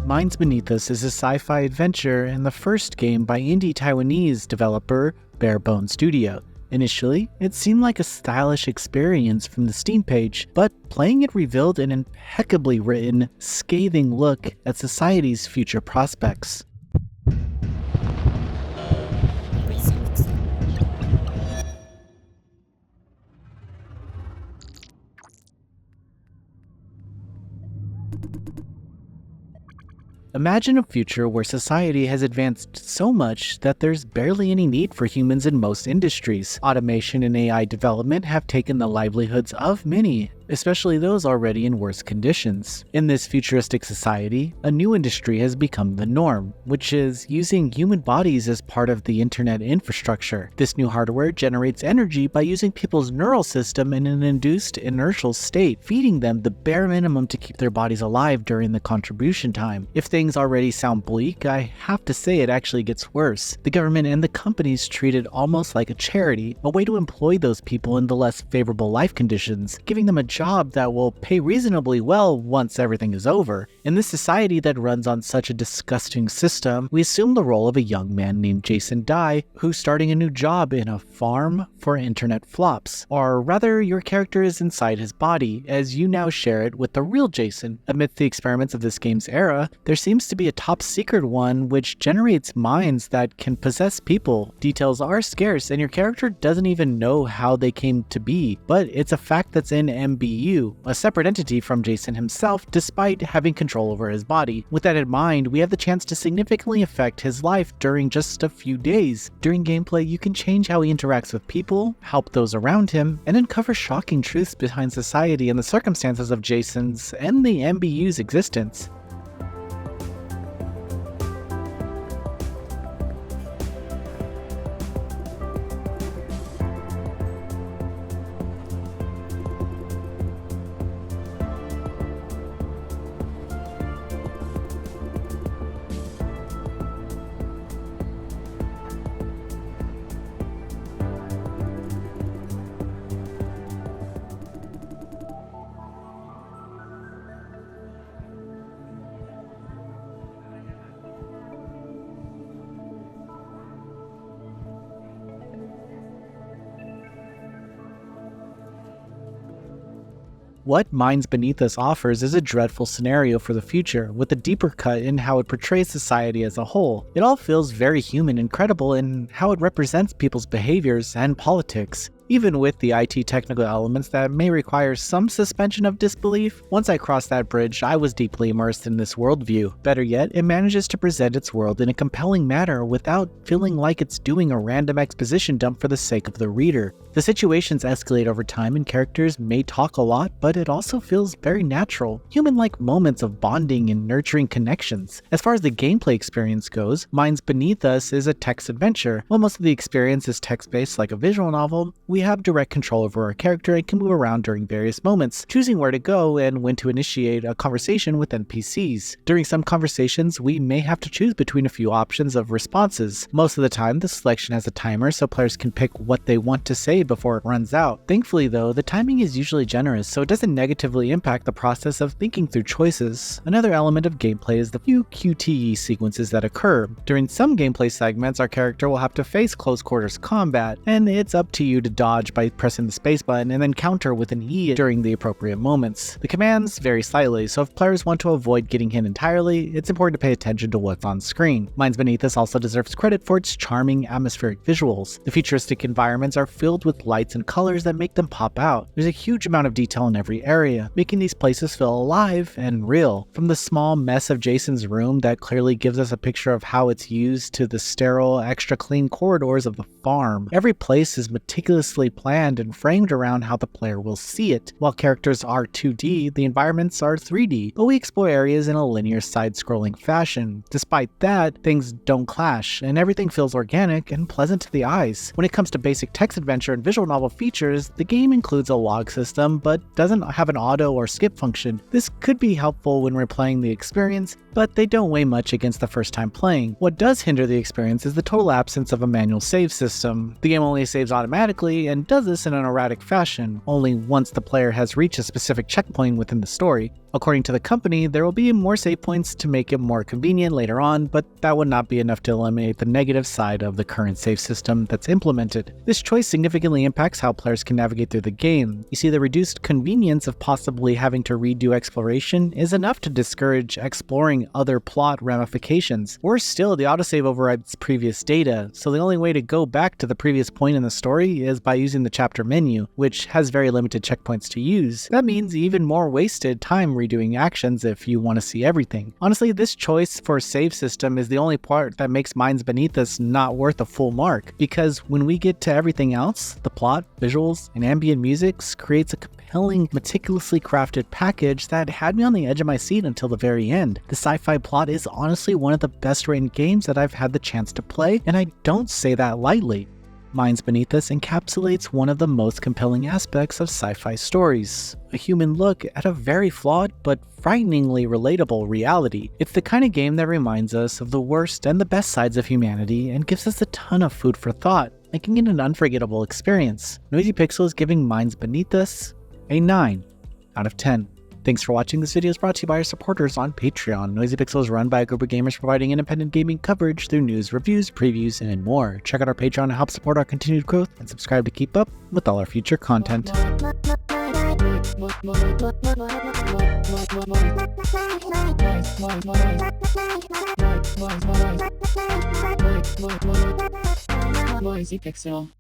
Minds Beneath Us is a sci-fi adventure and the first game by indie Taiwanese developer BearBoneStudio. Initially, it seemed like a stylish experience from the Steam page, but playing it revealed an impeccably written, scathing look at society's future prospects. Imagine a future where society has advanced so much that there's barely any need for humans in most industries. Automation and AI development have taken the livelihoods of many, especially those already in worse conditions. In this futuristic society, a new industry has become the norm, which is using human bodies as part of the internet infrastructure. This new hardware generates energy by using people's neural system in an induced inertial state, feeding them the bare minimum to keep their bodies alive during the contribution time. If things already sound bleak, I have to say it actually gets worse. The government and the companies treat it almost like a charity, a way to employ those people in the less favorable life conditions, giving them a job that will pay reasonably well once everything is over. In this society that runs on such a disgusting system, we assume the role of a young man named Jason Dye, who's starting a new job in a farm for internet flops. Or rather, your character is inside his body, as you now share it with the real Jason. Amidst the experiments of this game's era, there seems to be a top secret one which generates minds that can possess people. Details are scarce, and your character doesn't even know how they came to be, but it's a fact that's in MBU, a separate entity from Jason himself, despite having control over his body. With that in mind, we have the chance to significantly affect his life during just a few days. During gameplay, you can change how he interacts with people, help those around him, and uncover shocking truths behind society and the circumstances of Jason's and the MBU's existence. What Minds Beneath Us offers is a dreadful scenario for the future, with a deeper cut in how it portrays society as a whole. It all feels very human and credible in how it represents people's behaviors and politics. Even with the IT technical elements that may require some suspension of disbelief, once I crossed that bridge, I was deeply immersed in this worldview. Better yet, it manages to present its world in a compelling manner without feeling like it's doing a random exposition dump for the sake of the reader. The situations escalate over time and characters may talk a lot, but it also feels very natural, human-like moments of bonding and nurturing connections. As far as the gameplay experience goes, Minds Beneath Us is a text adventure. While most of the experience is text-based like a visual novel, we have direct control over our character and can move around during various moments, choosing where to go and when to initiate a conversation with NPCs. During some conversations, we may have to choose between a few options of responses. Most of the time, the selection has a timer so players can pick what they want to say before it runs out. Thankfully though, the timing is usually generous, so it doesn't negatively impact the process of thinking through choices. Another element of gameplay is the few QTE sequences that occur. During some gameplay segments, our character will have to face close quarters combat, and it's up to you to dodge by pressing the space button and then counter with an E during the appropriate moments. The commands vary slightly, so if players want to avoid getting hit entirely, it's important to pay attention to what's on screen. Minds Beneath Us also deserves credit for its charming atmospheric visuals. The futuristic environments are filled with lights and colors that make them pop out. There's a huge amount of detail in every area, making these places feel alive and real. From the small mess of Jason's room that clearly gives us a picture of how it's used to the sterile, extra clean corridors of the farm. Every place is meticulously planned and framed around how the player will see it. While characters are 2D, the environments are 3D, but we explore areas in a linear side-scrolling fashion. Despite that, things don't clash, and everything feels organic and pleasant to the eyes. When it comes to basic text adventure and visual novel features, the game includes a log system, but doesn't have an auto or skip function. This could be helpful when replaying the experience, but they don't weigh much against the first time playing. What does hinder the experience is the total absence of a manual save system. The game only saves automatically, and does this in an erratic fashion, only once the player has reached a specific checkpoint within the story. According to the company, there will be more save points to make it more convenient later on, but that would not be enough to eliminate the negative side of the current save system that's implemented. This choice significantly impacts how players can navigate through the game. You see, the reduced convenience of possibly having to redo exploration is enough to discourage exploring other plot ramifications. Worse still, the autosave overrides previous data, so the only way to go back to the previous point in the story is by using the chapter menu, which has very limited checkpoints to use. That means even more wasted time redoing actions if you want to see everything. Honestly, this choice for save system is the only part that makes Minds Beneath Us not worth a full mark, because when we get to everything else, the plot, visuals, and ambient music creates a compelling, meticulously crafted package that had me on the edge of my seat until the very end. The sci-fi plot is honestly one of the best written games that I've had the chance to play, and I don't say that lightly. Minds Beneath Us encapsulates one of the most compelling aspects of sci-fi stories, a human look at a very flawed but frighteningly relatable reality. It's the kind of game that reminds us of the worst and the best sides of humanity and gives us a ton of food for thought, making it an unforgettable experience. Noisy Pixel is giving Minds Beneath Us a 9 out of 10. Thanks for watching. This video is brought to you by our supporters on Patreon. Noisy Pixel is run by a group of gamers providing independent gaming coverage through news, reviews, previews, and more. Check out our Patreon to help support our continued growth, and subscribe to keep up with all our future content. Noisy Pixel.